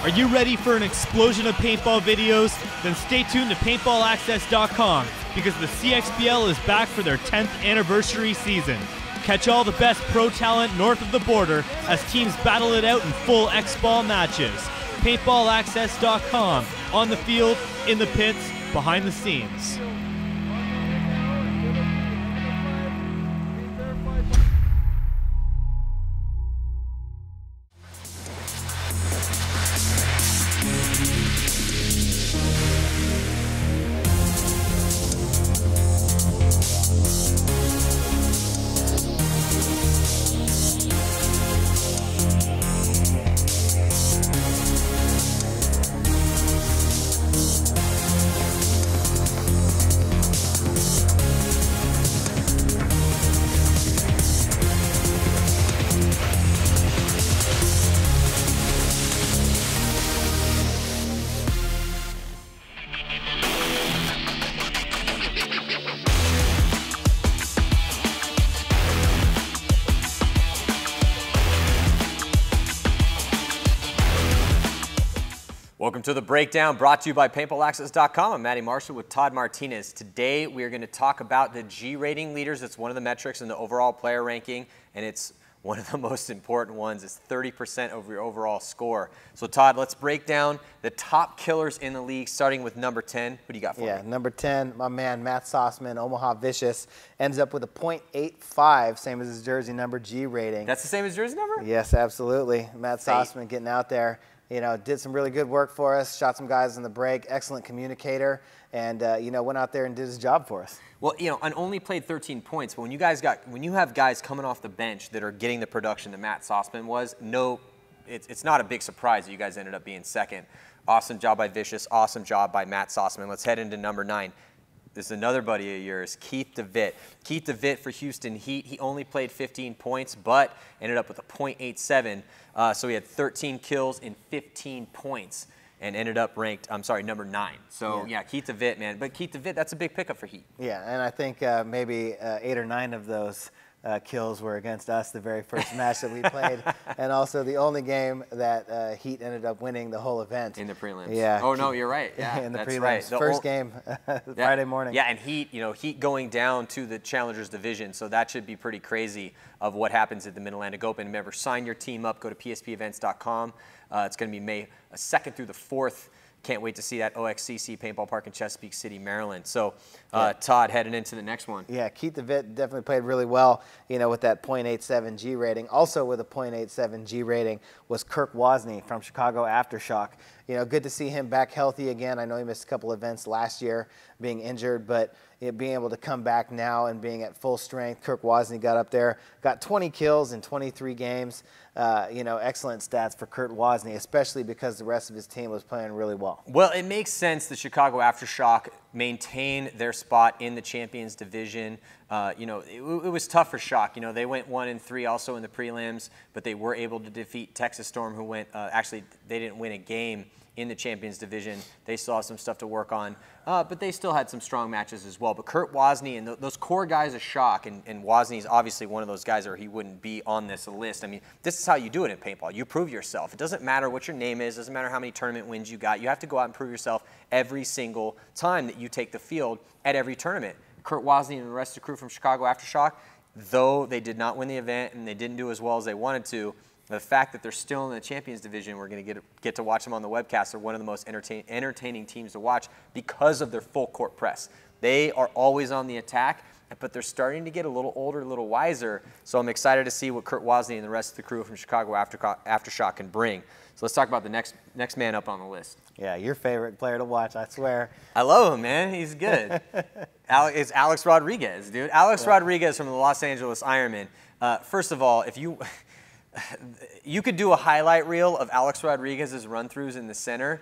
Are you ready for an explosion of paintball videos? Then stay tuned to paintballaccess.com because the CXBL is back for their 10th anniversary season. Catch all the best pro talent north of the border as teams battle it out in full X-Ball matches. Paintballaccess.com, on the field, in the pits, behind the scenes. Welcome to The Breakdown, brought to you by PaintballAccess.com. I'm Matty Marshall with Todd Martinez. Today we are going to talk about the G rating leaders. It's one of the metrics in the overall player ranking, and it's one of the most important ones. It's 30% over your overall score. So Todd, let's break down the top killers in the league, starting with number 10. What do you got for me? Yeah, number 10, my man Matt Sossman, Omaha Vicious, ends up with a .85, same as his jersey number G rating. That's the same as jersey number? Yes, absolutely. Matt Sossman getting out there. You know, did some really good work for us, shot some guys in the break, excellent communicator, and, you know, went out there and did his job for us. Well, you know, and only played 13 points, but when you have guys coming off the bench that are getting the production that Matt Sossman was, it's not a big surprise that you guys ended up being second. Awesome job by Vicious, awesome job by Matt Sossman. Let's head into number 9. This is another buddy of yours, Keith DeVitt. Keith DeVitt for Houston Heat. He only played 15 points, but ended up with a .87. So he had 13 kills and 15 points and ended up ranked, number 9. So, yeah, Keith DeVitt, man. But Keith DeVitt, that's a big pickup for Heat. Yeah, and I think maybe 8 or 9 of those kills were against us the very first match that we played, and also the only game that Heat ended up winning the whole event. In the prelims. Yeah. Oh, no, you're right. Yeah, in the that's prelims. right. First game, Friday morning. Yeah, and Heat, you know, Heat going down to the Challengers Division, so that should be pretty crazy of what happens at the Mid-Atlantic Open. Remember, sign your team up. Go to pspevents.com. It's going to be May 2nd through the 4th. Can't wait to see that OXCC Paintball Park in Chesapeake City, Maryland. So, Todd, heading into the next one. Yeah, Keith DeVitt definitely played really well, you know, with that .87 G rating. Also with a .87 G rating was Kirk Wozni from Chicago Aftershock. You know, good to see him back healthy again. I know he missed a couple events last year being injured, but being able to come back now and being at full strength, Kirk Wozni got up there, got 20 kills in 23 games. You know, excellent stats for Kurt Wozni, especially because the rest of his team was playing really well. Well, it makes sense the Chicago Aftershock maintain their spot in the Champions Division. You know, it was tough for Shock. You know, they went 1-3 also in the prelims, but they were able to defeat Texas Storm, who went, actually, they didn't win a game in the Champions Division. They still have some stuff to work on, but they still had some strong matches as well. But Kurt Wozni and those core guys of Shock, and Wozny's obviously one of those guys, or he wouldn't be on this list. I mean, this is how you do it in paintball. You prove yourself. It doesn't matter what your name is. It doesn't matter how many tournament wins you got. You have to go out and prove yourself every single time that you take the field at every tournament. Kurt Wozni and the rest of the crew from Chicago Aftershock, though they did not win the event and they didn't do as well as they wanted to, the fact that they're still in the Champions Division, we're going to get to watch them on the webcast. They're one of the most entertaining teams to watch because of their full court press. They are always on the attack, but they're starting to get a little older, a little wiser. So I'm excited to see what Kurt Wozni and the rest of the crew from Chicago Aftershock can bring. So let's talk about the next man up on the list. Yeah, your favorite player to watch, I swear. I love him, man. He's good. It's Alex Rodriguez, dude. Alex Rodriguez from the Los Angeles Ironman. First of all, if you could do a highlight reel of Alex Rodriguez's run-throughs in the center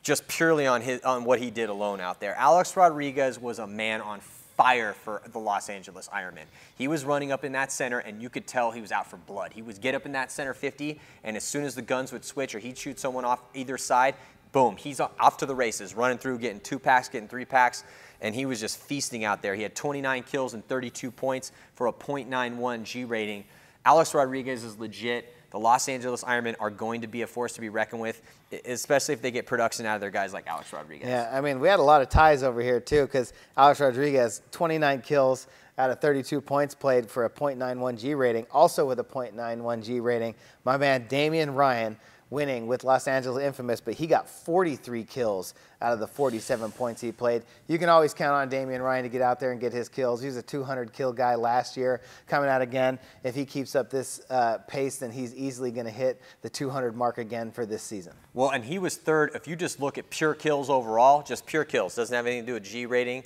just purely on what he did alone out there. Alex Rodriguez was a man on fire for the Los Angeles Ironman. He was running up in that center, and you could tell he was out for blood. He would get up in that center 50, and as soon as the guns would switch or he'd shoot someone off either side, boom, he's off to the races, running through, getting 2-packs, getting 3-packs, and he was just feasting out there. He had 29 kills and 32 points for a .91 G rating. Alex Rodriguez is legit. the Los Angeles Ironmen are going to be a force to be reckoned with, especially if they get production out of their guys like Alex Rodriguez. Yeah, I mean, we had a lot of ties over here, too, because Alex Rodriguez, 29 kills out of 32 points played for a .91 G rating, also with a .91 G rating. My man Damian Ryan winning with Los Angeles Infamous, but he got 43 kills out of the 47 points he played. You can always count on Damian Ryan to get out there and get his kills. He was a 200 kill guy last year, coming out again. If he keeps up this pace, then he's easily going to hit the 200 mark again for this season. Well, and he was third. If you just look at pure kills overall, just pure kills, doesn't have anything to do with G rating.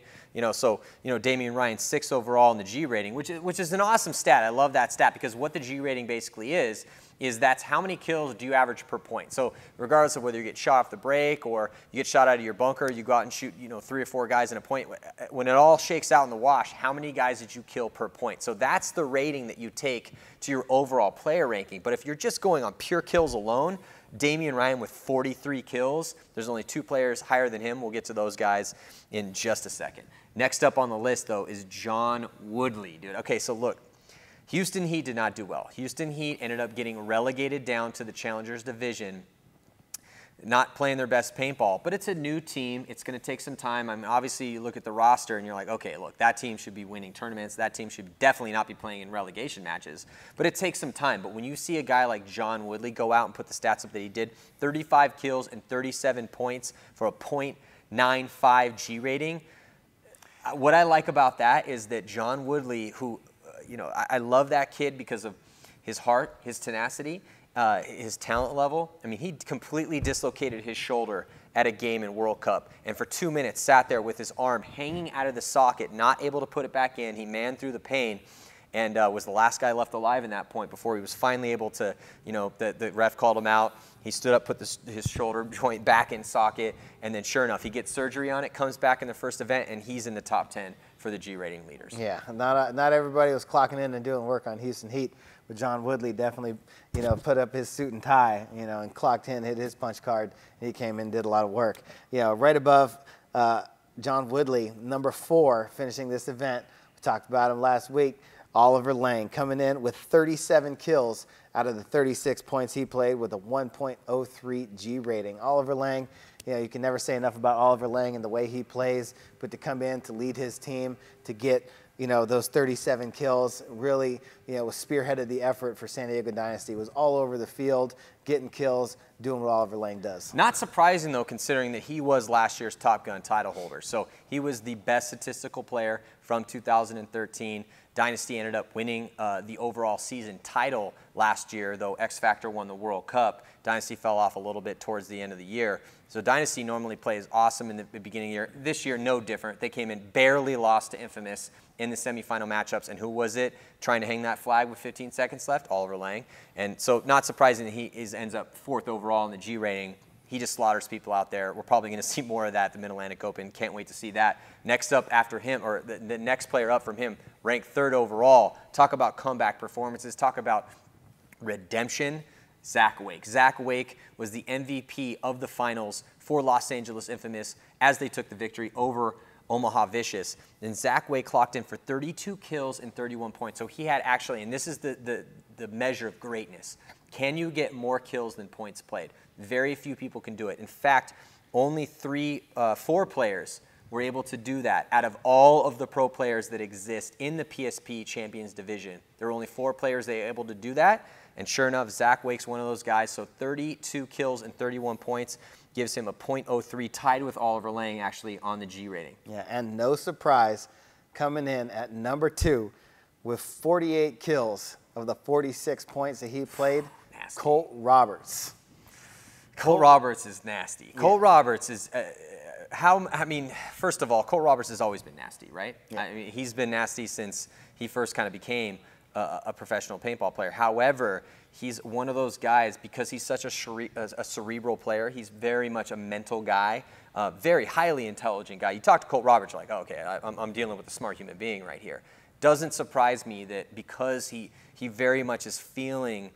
So Damian Ryan 6th overall in the G rating, which is an awesome stat. I love that stat because what the G rating basically is that's how many kills do you average per point. So regardless of whether you get shot off the break or you get shot out of your bunker, you go out and shoot 3 or 4 guys in a point. When it all shakes out in the wash, how many guys did you kill per point? So that's the rating that you take to your overall player ranking. But if you're just going on pure kills alone, Damian Ryan with 43 kills. There's only 2 players higher than him. We'll get to those guys in just a second. Next up on the list, though, is John Woodley, dude. Okay, so look, Houston Heat did not do well. Houston Heat ended up getting relegated down to the Challengers Division, not playing their best paintball, but it's a new team. It's going to take some time. I mean, obviously, you look at the roster and you're like, okay, look, that team should be winning tournaments. That team should definitely not be playing in relegation matches. But it takes some time. But when you see a guy like John Woodley go out and put the stats up that he did, 35 kills and 37 points for a .95 G rating, what I like about that is that John Woodley, who, I love that kid because of his heart, his tenacity, his talent level. I mean, he completely dislocated his shoulder at a game in World Cup, and for 2 minutes sat there with his arm hanging out of the socket, not able to put it back in. He manned through the pain and was the last guy left alive in that point before he was finally able to, the ref called him out. He stood up, put his shoulder joint back in socket, and then sure enough, he gets surgery on it, comes back in the first event, and he's in the top 10 for the G rating leaders. Yeah, not everybody was clocking in and doing work on Houston Heat, but John Woodley definitely, put up his suit and tie, and clocked in, hit his punch card, and he came in and did a lot of work. Right above John Woodley, number 4, finishing this event. We talked about him last week. Oliver Lang coming in with 37 kills out of the 36 points he played with a 1.03 G rating. Oliver Lang, you can never say enough about Oliver Lang and the way he plays, but to come in to lead his team, to get those 37 kills, really, was spearheaded the effort for San Diego Dynasty. Was all over the field, getting kills, doing what Oliver Lang does. Not surprising, though, considering that he was last year's Top Gun title holder. So he was the best statistical player from 2013. Dynasty ended up winning the overall season title last year, though X Factor won the World Cup. Dynasty fell off a little bit towards the end of the year. So Dynasty normally plays awesome in the beginning of the year. This year, no different. They came in, barely lost to Infamous in the semifinal matchups. And who was it trying to hang that flag with 15 seconds left? Oliver Lang. And so not surprising that he ends up 4th overall in the G rating. He just slaughters people out there. We're probably going to see more of that at the Mid-Atlantic Open. Can't wait to see that. Next up after him, or the next player up from him, ranked 3rd overall. Talk about comeback performances. Talk about redemption. Zach Wake. Zach Wake was the MVP of the finals for Los Angeles Infamous as they took the victory over Omaha Vicious. And Zach Wake clocked in for 32 kills and 31 points. So he had actually, and this is the measure of greatness, can you get more kills than points played? Very few people can do it. In fact, only 4 players were able to do that out of all of the pro players that exist in the PSP Champions Division. There were only 4 players that were able to do that. And sure enough, Zach Wake's one of those guys. So 32 kills and 31 points gives him a .03, tied with Oliver Lang actually on the G rating. Yeah, and no surprise, coming in at number 2 with 48 kills of the 46 points that he played, Nasty. Colt Roberts. Colt Roberts is nasty. Yeah. Colt Roberts is, first of all, Colt Roberts has always been nasty, right? Yeah. I mean, he's been nasty since he first kind of became a professional paintball player. However, he's one of those guys, because he's such a cerebral player, he's very much a mental guy, very highly intelligent guy. You talk to Colt Roberts, you're like, oh, okay, I'm dealing with a smart human being right here. Doesn't surprise me that because he very much is feeling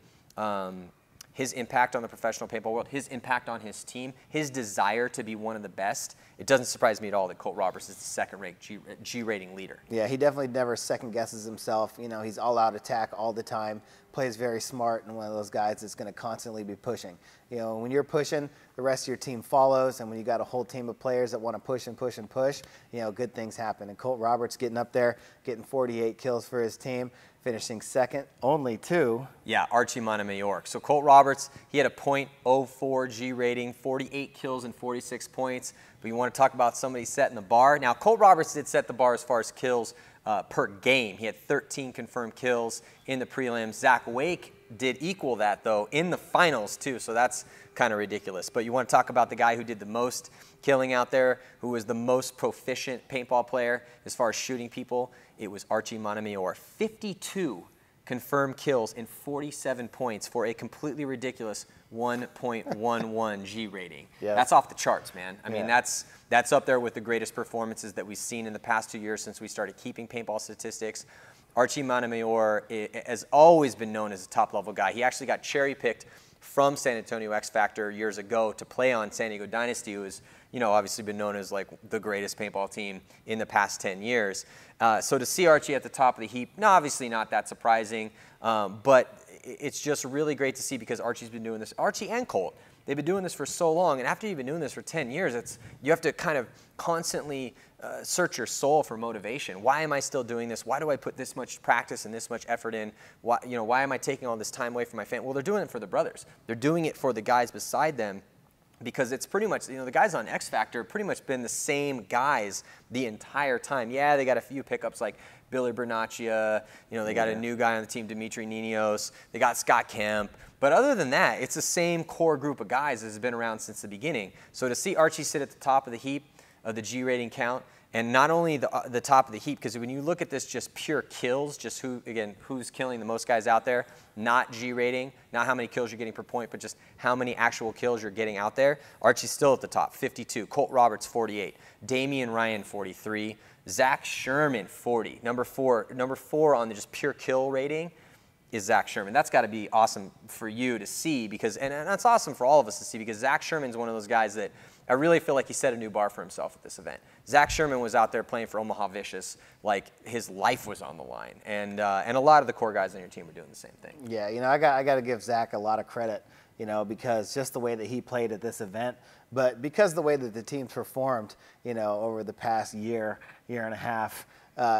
his impact on the professional paintball world, his impact on his team, his desire to be one of the best, it doesn't surprise me at all that Colt Roberts is the 2nd-ranked G rating leader. Yeah, he definitely never second guesses himself. He's all out attack all the time, plays very smart and one of those guys that's going to constantly be pushing. You know, when you're pushing, the rest of your team follows, and when you got a whole team of players that want to push and push and push, you know, good things happen. And Colt Roberts getting up there, getting 48 kills for his team, finishing second only to... Yeah, Archie Montemayor. So Colt Roberts, he had a .04 G rating, 48 kills and 46 points. But you want to talk about somebody setting the bar. Now, Colt Roberts did set the bar as far as kills per game. He had 13 confirmed kills in the prelims. Zach Wake did equal that, though, in the finals, too. So that's kind of ridiculous. But you want to talk about the guy who did the most killing out there, who was the most proficient paintball player as far as shooting people. It was Archie Montemayor. 52 confirmed kills and 47 points for a completely ridiculous 1.11 G rating. Yeah. That's off the charts, man. I mean, that's up there with the greatest performances that we've seen in the past 2 years since we started keeping paintball statistics. Archie Montemayor has always been known as a top-level guy. He actually got cherry-picked from San Antonio X Factor years ago to play on San Diego Dynasty, who has, you know, obviously been known as like the greatest paintball team in the past 10 years. So to see Archie at the top of the heap, no, obviously not that surprising, but it's just really great to see because Archie's been doing this. Archie and Colt, they've been doing this for so long, and after you've been doing this for 10 years, you have to kind of constantly search your soul for motivation. Why am I still doing this? Why do I put this much practice and this much effort in? Why am I taking all this time away from my family? Well, they're doing it for the brothers. They're doing it for the guys beside them, because it's pretty much, you know, the guys on X Factor have pretty much been the same guys the entire time. Yeah, they got a few pickups like Billy Bernaccia, you know, they got a new guy on the team, Dimitri Ninos, they got Scott Kemp. But other than that, it's the same core group of guys that has been around since the beginning. So to see Archie sit at the top of the heap of the G rating count, and not only the top of the heap, because when you look at this just pure kills, just who's killing the most guys out there, not G rating, not how many kills you're getting per point, but just how many actual kills you're getting out there, Archie's still at the top, 52. Colt Roberts, 48. Damian Ryan, 43. Zach Sherman, 40. Number four on the just pure kill rating is Zach Sherman. That's got to be awesome for you to see, because, and that's awesome for all of us to see, because Zach Sherman's one of those guys that I really feel like he set a new bar for himself at this event. Zach Sherman was out there playing for Omaha Vicious like his life was on the line, and a lot of the core guys on your team were doing the same thing. Yeah, you know, I got to give Zach a lot of credit, you know, because just the way that he played at this event, but because of the way that the teams performed, you know, over the past year and a half.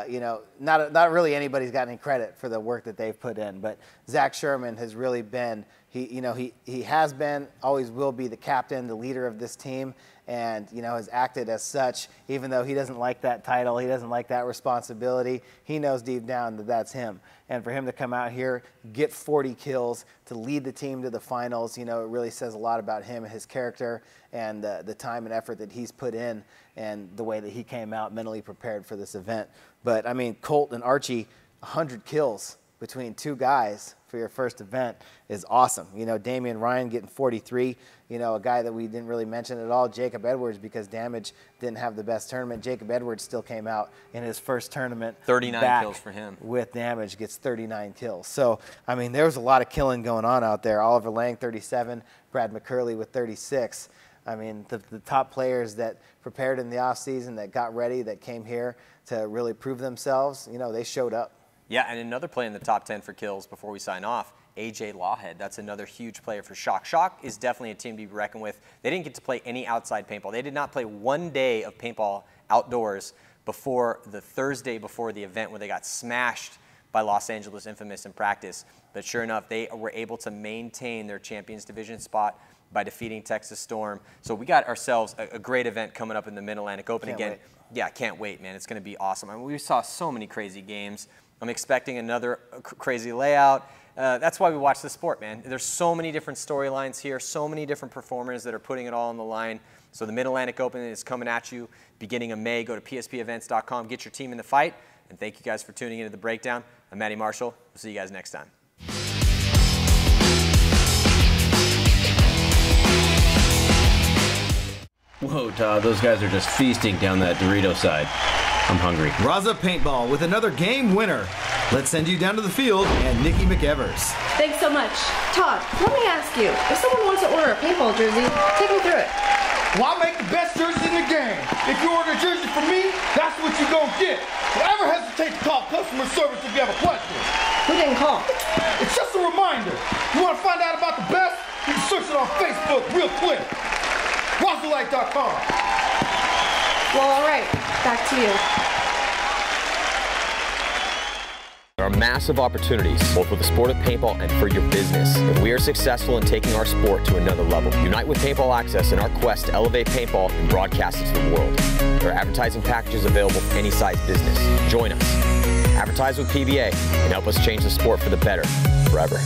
You know, not really anybody's got any credit for the work that they've put in, but Zach Sherman has really been, he has been, always will be the captain, the leader of this team, and, you know, has acted as such, even though he doesn't like that title, he doesn't like that responsibility, he knows deep down that that's him. And for him to come out here, get 40 kills, to lead the team to the finals, you know, it really says a lot about him and his character and the time and effort that he's put in and the way that he came out mentally prepared for this event. But, I mean, Colt and Archie, 100 kills between two guys for your first event is awesome. You know, Damian Ryan getting 43, you know, a guy that we didn't really mention at all, Jacob Edwards, because Damage didn't have the best tournament. Jacob Edwards still came out in his first tournament. 39 kills for him. With Damage, gets 39 kills. So, I mean, there was a lot of killing going on out there. Oliver Lang, 37, Brad McCurley with 36. I mean, the top players that prepared in the offseason, that got ready, that came here to really prove themselves, you know, they showed up. Yeah, and another play in the top 10 for kills before we sign off, AJ Lawhead. That's another huge player for Shock. Shock is definitely a team to be reckoned with. They didn't get to play any outside paintball. They did not play one day of paintball outdoors before the Thursday before the event, where they got smashed by Los Angeles Infamous in practice. But sure enough, they were able to maintain their Champions Division spot by defeating Texas Storm. So we got ourselves a great event coming up in the Mid-Atlantic Open again. Yeah, can't wait, man. It's going to be awesome. I mean, we saw so many crazy games. I'm expecting another crazy layout. That's why we watch the sport, man. There's so many different storylines here, so many different performers that are putting it all on the line. So the Mid-Atlantic Open is coming at you beginning of May. Go to pspevents.com, get your team in the fight. And thank you guys for tuning into The Breakdown. I'm Matty Marshall. We'll see you guys next time. Whoa, Todd, those guys are just feasting down that Dorito side. I'm hungry. Raza Paintball with another game winner. Let's send you down to the field and Nikki McEvers. Thanks so much. Todd, let me ask you, if someone wants to order a paintball jersey, take me through it. Well, I make the best jerseys in the game. If you order a jersey from me, that's what you're going to get. Don't ever hesitate to call customer service if you have a question. Who didn't call? It's just a reminder. You want to find out about the best? You can search it on Facebook real quick. Wazzalite.com. Well, all right. Back to you. There are massive opportunities, both for the sport of paintball and for your business. If we are successful in taking our sport to another level, unite with Paintball Access in our quest to elevate paintball and broadcast it to the world. There are advertising packages available for any size business. Join us. Advertise with PBA and help us change the sport for the better, forever.